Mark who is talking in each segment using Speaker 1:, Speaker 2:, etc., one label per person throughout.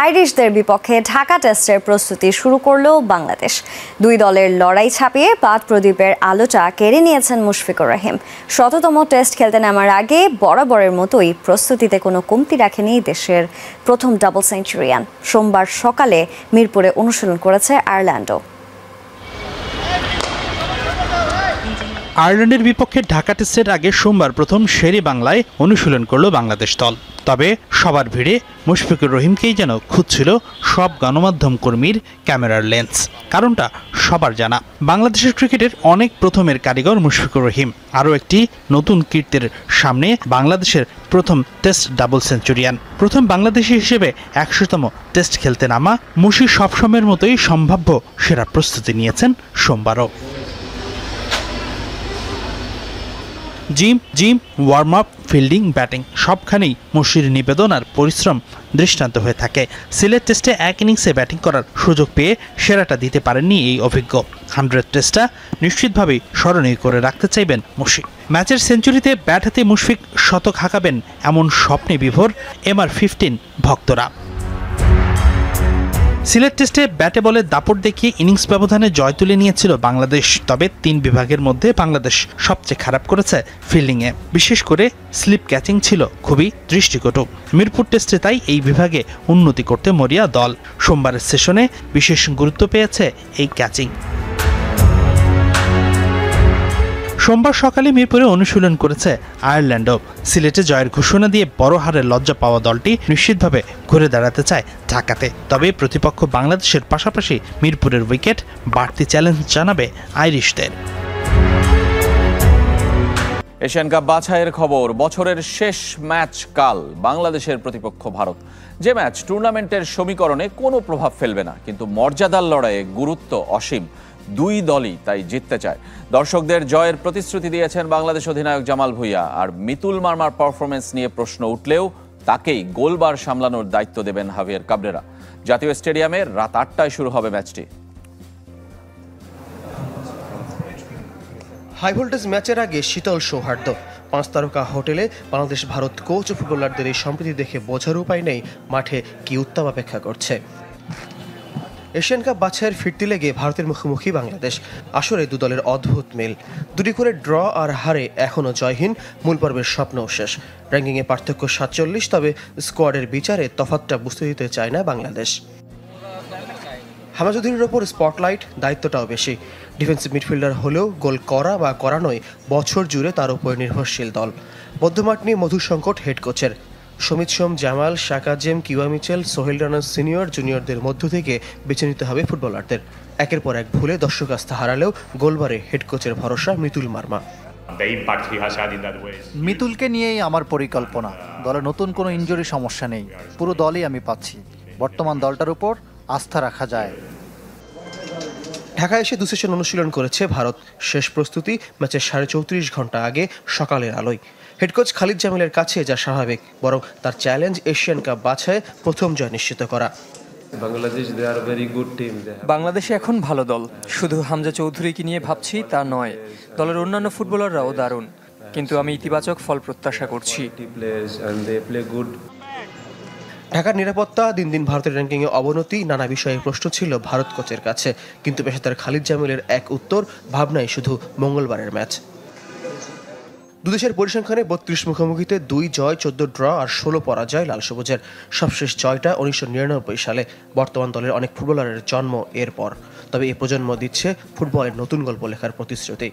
Speaker 1: আইরিশদের বিপক্ষে ঢাকা টেস্টের প্রস্তুতি শুরু করল বাংলাদেশ। দুই দলের লড়াই ছাপিয়ে পাত প্রদীপের আলোটা কেড়ে নিয়েছেন মুশফিকুর রহিম। শততম টেস্ট খেলতে নামার আগে বরাবরের মতোই প্রস্তুতিতে কোনো কমতি রাখেনি দেশের প্রথম ডাবল সেঞ্চুরিয়ান। সোমবার সকালে মিরপুরে অনুশীলন করেছে আয়ারল্যান্ডও।
Speaker 2: আয়ারল্যান্ডের বিপক্ষে ঢাকা টেস্টের আগে সোমবার প্রথম শেরে বাংলায় অনুশীলন করল বাংলাদেশ দল। তবে সবার ভিড়ে মুশফিকুর রহিমকেই যেন খুঁজছিল সব গণমাধ্যম কর্মীর ক্যামেরার লেন্স। কারণটা সবার জানা, বাংলাদেশের ক্রিকেটের অনেক প্রথমের কারিগর মুশফিকুর রহিম। আরও একটি নতুন কীর্তির সামনে বাংলাদেশের প্রথম টেস্ট ডাবল সেঞ্চুরিয়ান। প্রথম বাংলাদেশি হিসেবে ১০০তম টেস্ট খেলতে নামা মুশি সবসময়ের মতোই সম্ভাব্য সেরা প্রস্তুতি নিয়েছেন সোমবারও। Gym warm up, fielding, batting সবখানেই মুশির নিবেদন আর পরিশ্রম দৃষ্টান্ত হয়ে থাকে। সিলেট টেস্টে এক ইনিংসে ব্যাটিং করার সুযোগ পেয়ে সেরাটা দিতে পারেননি এই অভিজ্ঞ। 100 টেস্টটা নিশ্চিতভাবেই স্মরণীয় করে রাখতে চাইবেন মুশি। ম্যাচের সেঞ্চুরিতে ব্যাট হাতে মুশফিক শতক হাঁকাবেন এমন স্বপ্নে বিভোর MR15 ভক্তরা। সিলেট টেস্টে ব্যাটে বলে দাপট দেখিয়ে ইনিংস ব্যবধানে জয় তুলে নিয়েছিল বাংলাদেশ। তবে 3 বিভাগের মধ্যে বাংলাদেশ সবচেয়ে খারাপ করেছে ফিল্ডিংয়ে। বিশেষ করে স্লিপ ক্যাচিং ছিল খুবই দৃষ্টিকটু। মিরপুর টেস্টে তাই এই বিভাগে উন্নতি করতে মরিয়া দল। সোমবারের সেশনে বিশেষ গুরুত্ব পেয়েছে এই ক্যাচিং। সোমবার সকালে মিরপুরে অনুশীলন করেছে আয়ারল্যান্ডও। সিলেটে জয়ের ঘোষণা দিয়ে বড় হারের লজ্জা পাওয়া দলটি নিশ্চিতভাবে ঘুরে দাঁড়াতে চায় ঢাকাতে। তবে প্রতিপক্ষ বাংলাদেশের পাশাপাশি মিরপুরের উইকেট বাড়তি চ্যালেঞ্জ জানাবে আইরিশদের।
Speaker 3: এশিয়ান কাপ বাছাইয়ের খবর। বছরের শেষ ম্যাচ কাল বাংলাদেশের প্রতিপক্ষ ভারত। যে ম্যাচ টুর্নামেন্টের সমীকরণে কোনো প্রভাব ফেলবে না, কিন্তু মর্যাদার লড়াইয়ে গুরুত্ব অসীম। দুই দলই তাই জিততে চায়। দর্শকদের জয়ের প্রতিশ্রুতি দিয়েছেন বাংলাদেশ অধিনায়ক জামাল ভুঁইয়া। আর মিতুল মার্মার পারফরমেন্স নিয়ে প্রশ্ন উঠলেও তাকেই গোলবার সামলানোর দায়িত্ব দেবেন হাভিয়ার কাবরেরা। জাতীয় স্টেডিয়ামে রাত ৮টায় শুরু হবে ম্যাচটি।
Speaker 4: হাই ভোল্টেজ ম্যাচের আগে শীতল সৌহার্দ্য। 5 তারকা হোটেলে বাংলাদেশ ভারত কোচ ও ফুটবলারদের এই সম্প্রীতি দেখে বোঝার উপায় নেই মাঠে কি উত্তাপ অপেক্ষা করছে। এশিয়ান কাপ বাছাইয়ের ফিরতি লেগে ভারতের মুখোমুখি বাংলাদেশ। আসরে দু দলের অদ্ভুত মিল। দুটি করে ড্র আর হারে এখনও জয়হীন। মূল পর্বের স্বপ্নও শেষ। র্যাঙ্কিংয়ে পার্থক্য 47, তবে স্কোয়াডের বিচারে তফাৎটা বুঝতে দিতে চায় না বাংলাদেশ। হামজা চৌধুরীর ওপর স্পটলাইট, দায়িত্বটাও বেশি। ডিফেন্সিভ মিডফিল্ডার হলেও গোল করা বা করানোয় বছর জুড়ে তার উপর নির্ভরশীল দল। মধ্যমাঠ নিয়ে মধুর সংকট হেড কোচের। সমিত সোম, জামাল, শাকাজেম, কিওয়া মিচেল, সোহেল রানা সিনিয়র জুনিয়রদের মধ্য থেকে বেছে নিতে হবে ফুটবলারদের। একের পর এক ভুলে দর্শক আস্থা হারালেও গোলবারে হেড কোচের ভরসা মিতুল মার্মা।
Speaker 5: মিতুলকে নিয়েই আমার পরিকল্পনা। দলে নতুন কোনো ইনজুরি সমস্যা নেই, পুরো দলই আমি পাচ্ছি। বর্তমান দলটার উপর আস্থা রাখা যায়।
Speaker 4: ঢাকায় এসে 2 সেশন অনুশীলন করেছে ভারত। শেষ প্রস্তুতি ম্যাচের 34.5 ঘন্টা আগে সকালের আলোয়। হেড কোচ খালিদ জামিলের কাছে যা স্বাভাবিক, বরং তার চ্যালেঞ্জ এশিয়ান কাপ বাছাইয়ে প্রথম জয় নিশ্চিত করা।
Speaker 6: বাংলাদেশে এখন ভালো দল। শুধু হামজা চৌধুরীকে নিয়ে ভাবছি তা নয়, দলের অন্যান্য ফুটবলাররাও দারুণ। কিন্তু আমি ইতিবাচক ফল প্রত্যাশা করছি।
Speaker 4: ঢাকার নিরাপত্তা, দিন দিন ভারতের র্যাঙ্কিংয়ে অবনতি, নানা বিষয়ে প্রশ্ন ছিল ভারত কোচের কাছে। কিন্তু পেশাদার খালিদ জামিলের এক উত্তর, ভাবনাই শুধু মঙ্গলবারের ম্যাচ। দুদেশের পরিসংখ্যানে 32 মুখোমুখিতে 2 জয়, 14 ড্র আর 16 পরাজয় লাল সবুজের। সবশেষ জয়টা 1999 সালে। বর্তমান দলের অনেক ফুটবলারের জন্ম এরপর। তবে এই প্রজন্ম দিচ্ছে ফুটবলের নতুন গল্প লেখার প্রতিশ্রুতি।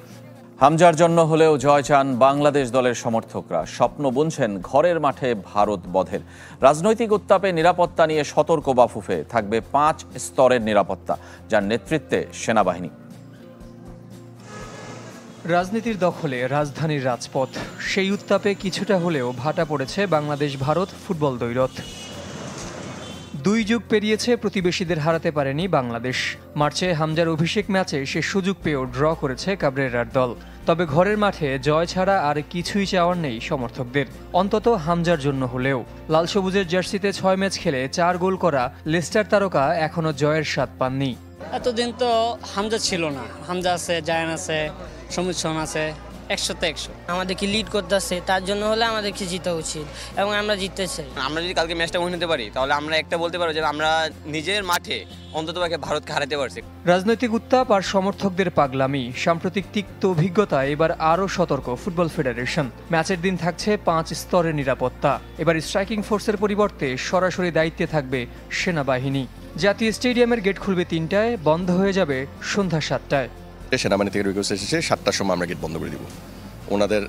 Speaker 3: হামজার জন্য হলেও জয় চান বাংলাদেশ দলের সমর্থকরা। স্বপ্ন বুনছেন ঘরের মাঠে ভারত বধের। রাজনৈতিক উত্তাপে নিরাপত্তা নিয়ে সতর্ক বাফুফে। থাকবে 5 স্তরের নিরাপত্তা, যার নেতৃত্বে সেনাবাহিনী।
Speaker 6: রাজনীতির দখলে রাজধানীর রাজপথ। সেই উত্তাপে কিছুটা হলেও ভাটা পড়েছে বাংলাদেশ ভারত ফুটবল দ্বৈরথ। 2 যুগ পেরিয়েছে, প্রতিবেশীদের হারাতে পারেনি বাংলাদেশ। মার্চে হামজার অভিষেক ম্যাচে সে সুযোগ পেয়েও ড্র করেছে কাবরেরার দল। তবে ঘরের মাঠে জয় ছাড়া আর কিছুই চাওয়ার নেই সমর্থকদের, অন্তত হামজার জন্য হলেও। লাল সবুজের জার্সিতে 6 ম্যাচ খেলে 4 গোল করা লেস্টার তারকা এখনও জয়ের স্বাদ পাননি।
Speaker 7: এতদিন তো হামজা ছিল না। হামজা আছে, জায়ান আছে, সমিত সোম আছে, 100তে 100 আমাদেরকে লিড করতেছে, তার জন্য হলে আমাদেরকে জিতা উচিত এবং আমরা জিততে চাই।
Speaker 8: আমরা যদি কালকে ম্যাচটা উইন হতে পারি তাহলে আমরা একটা বলতে পারবো যে আমরা নিজের মাঠে অন্ততপক্ষে ভারতকে হারাতে পারছি।
Speaker 6: রাজনৈতিক উত্তাপ আর সমর্থকদের পাগলামি, সাম্প্রতিক তিক্ত অভিজ্ঞতা, এবার আরও সতর্ক ফুটবল ফেডারেশন। ম্যাচের দিন থাকছে 5 স্তরের নিরাপত্তা। এবার স্ট্রাইকিং ফোর্সের পরিবর্তে সরাসরি দায়িত্বে থাকবে সেনাবাহিনী। জাতীয় স্টেডিয়ামের গেট খুলবে 3টায়, বন্ধ হয়ে যাবে সন্ধ্যা 7টায়।
Speaker 9: সেনাবাহিনী থেকে রিকোয়েস্ট এসেছে 7টার সময় আমরা গেট বন্ধ করে দিব। ওনাদের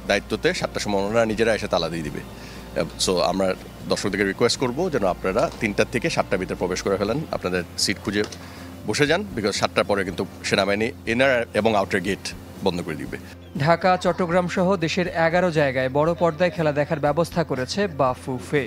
Speaker 9: দায়িত্বতে 7টার সময় ওনারা নিজেরা এসে তালা দিয়ে দিবে। সো আমরা দর্শকদেরকে রিকোয়েস্ট করবো যেন আপনারা 3টার থেকে 7টার ভিতরে প্রবেশ করে ফেলেন, আপনাদের সিট খুঁজে বসে যান, বিকজ 7টার পরে কিন্তু সেনাবাহিনী ইনার এবং আউটার গেট বন্ধ করে দিবে।
Speaker 6: ঢাকা, চট্টগ্রাম সহ দেশের 11 জায়গায় বড় পর্দায় খেলা দেখার ব্যবস্থা করেছে বাফুফে।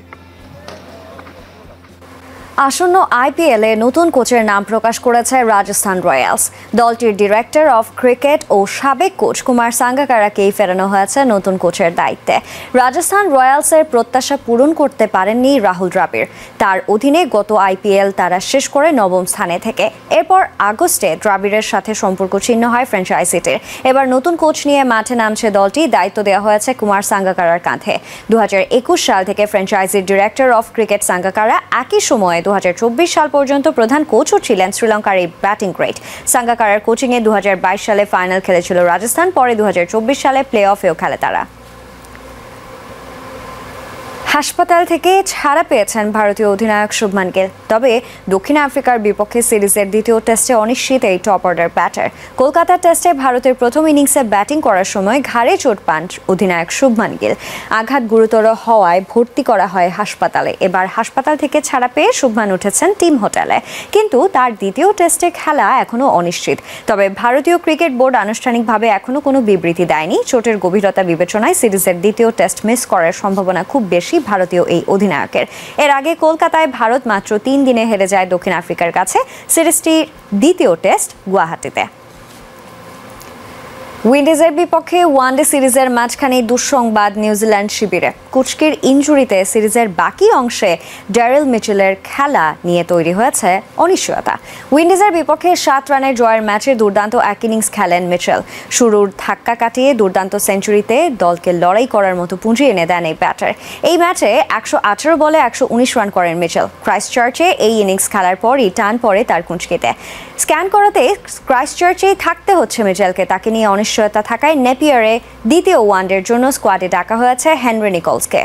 Speaker 1: আসন্ন আইপিএলে নতুন কোচের নাম প্রকাশ করেছে রাজস্থান রয়্যালস। দলটির ডিরেক্টর অফ ক্রিকেট ও সাবেক কোচ কুমার সাঙ্গাকারাকেই ফেরানো হয়েছে নতুন কোচের দায়িত্বে। রাজস্থান রয়্যালসের প্রত্যাশা পূরণ করতে পারেননি রাহুল দ্রাবিড়। তার অধীনে গত আইপিএল তারা শেষ করে 9ম স্থানে থেকে। এরপর আগস্টে দ্রাবিড়ের সাথে সম্পর্ক ছিন্ন হয় ফ্র্যাঞ্চাইজিটির। এবার নতুন কোচ নিয়ে মাঠে নামছে দলটি। দায়িত্ব দেওয়া হয়েছে কুমার সাঙ্গাকারার কাঁধে। 2021 সাল থেকে ফ্র্যাঞ্চাইজির ডিরেক্টর অফ ক্রিকেট সাঙ্গাকারা একই সময়ে 2024 সাল পর্যন্ত প্রধান কোচও ছিলেন শ্রীলঙ্কার এই ব্যাটিং গ্রেট। সাঙ্গাকারার কোচিংয়ে 2022 সালে ফাইনাল খেলেছিল রাজস্থান, পরে 2024 সালে প্লে অফেও খেলে তারা। হাসপাতাল থেকে ছাড়া পেয়েছেন ভারতীয় অধিনায়ক শুভমান গিল। তবে দক্ষিণ আফ্রিকার বিপক্ষে সিরিজের দ্বিতীয় টেস্টে অনিশ্চিত এই টপ অর্ডার ব্যাটার। কলকাতা টেস্টে ভারতের প্রথম ইনিংসে ব্যাটিং করার সময় ঘাড়ে চোট পান অধিনায়ক শুভমান গিল। আঘাত গুরুতর হওয়ায় ভর্তি করা হয় হাসপাতালে। এবার হাসপাতাল থেকে ছাড়া পেয়ে শুভমান উঠেছেন টিম হোটেলে, কিন্তু তার দ্বিতীয় টেস্টে খেলা এখনও অনিশ্চিত। তবে ভারতীয় ক্রিকেট বোর্ড আনুষ্ঠানিকভাবে এখনও কোনো বিবৃতি দেয়নি। চোটের গভীরতা বিবেচনায় সিরিজের দ্বিতীয় টেস্ট মিস করার সম্ভাবনা খুব বেশি ভারতীয় এই অধিনায়কের। এর আগে কলকাতায় ভারত মাত্র 3 দিনে হেরে যায় দক্ষিণ আফ্রিকার কাছে। সিরিজটির দ্বিতীয় টেস্ট গুয়াহাটিতে। উইন্ডিজের বিপক্ষে ওয়ানডে সিরিজের মাঝখানে দুঃসংবাদ নিউজিল্যান্ড শিবিরে। কুচকির ইনজুরিতে সিরিজের বাকি অংশে ড্যারেল মিচেলের খেলা নিয়ে তৈরি হয়েছে অনিশ্চয়তা। উইন্ডিজের বিপক্ষে 7 রানের জয়ের ম্যাচে দুর্দান্ত এক ইনিংস খেলেন মিচেল। শুরুর ধাক্কা কাটিয়ে দুর্দান্ত সেঞ্চুরিতে দলকে লড়াই করার মতো পুঁজি এনে দেন এই ব্যাটার। এই ম্যাচে 118 বলে 119 রান করেন মিচেল। ক্রাইস্টচার্চে এই ইনিংস খেলার পরই টান পড়ে তার কুঁচকিতে। স্ক্যান করাতে ক্রাইস্টচার্চেই থাকতে হচ্ছে মিচেলকে। তাকে নিয়ে অনিশ্চয়তা থাকায় নেপিয়ারে দ্বিতীয় ওয়ানডের জন্য স্কোয়াডে ডাকা হয়েছে হেনরি নিকলসকে।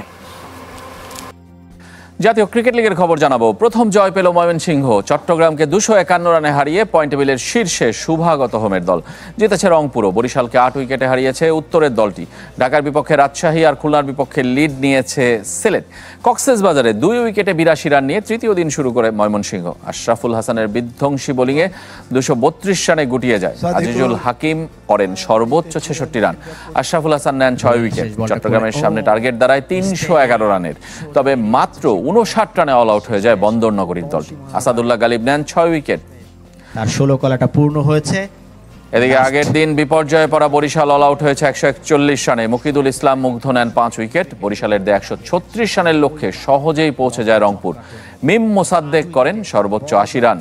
Speaker 3: জাতীয় ক্রিকেট লিগের খবর জানাবো। প্রথম জয় পেল ময়মনসিংহ। চট্টগ্রামকে 251 রানে হারিয়ে পয়েন্ট টেবিলের শীর্ষে শুভাগত হোমের দল। জিতেছে রংপুরও। বরিশালকে 8 উইকেটে হারিয়েছে উত্তরের দলটি। ঢাকার বিপক্ষে রাজশাহী আর খুলনার বিপক্ষে লিড নিয়েছে সিলেট। কক্সবাজারে 2 উইকেটে 82 রান নিয়ে তৃতীয় দিন শুরু করে ময়মনসিংহ। আশরাফুল হাসানের বিধ্বংসী বোলিংয়ে 232 রানে গুটিয়ে যায়। আজিজুল হাকিম করেন সর্বোচ্চ 66 রান। আশরাফুল হাসান নেন 6 উইকেট। চট্টগ্রামের সামনে টার্গেট দাঁড়ায় 311 রানের। তবে মাত্র 59 রানে অল আউট হয়ে যায় বন্দর নগরীর দলটি। আসাদুল্লাহ গালিব নেন 6 উইকেট।
Speaker 10: তার 16 কলাটা পূর্ণ হয়েছে।
Speaker 3: এদিকে আগের দিন বিপর্যয়ে পড়া বরিশাল অল আউট হয়েছে 141 রানে। মুকিদুল ইসলাম মুগ্ধ নেন 5 উইকেট। বরিশালের 136 রানের লক্ষ্যে সহজেই পৌঁছে যায় রংপুর। মিম মোসাদ্দেক করেন সর্বোচ্চ 80 রান।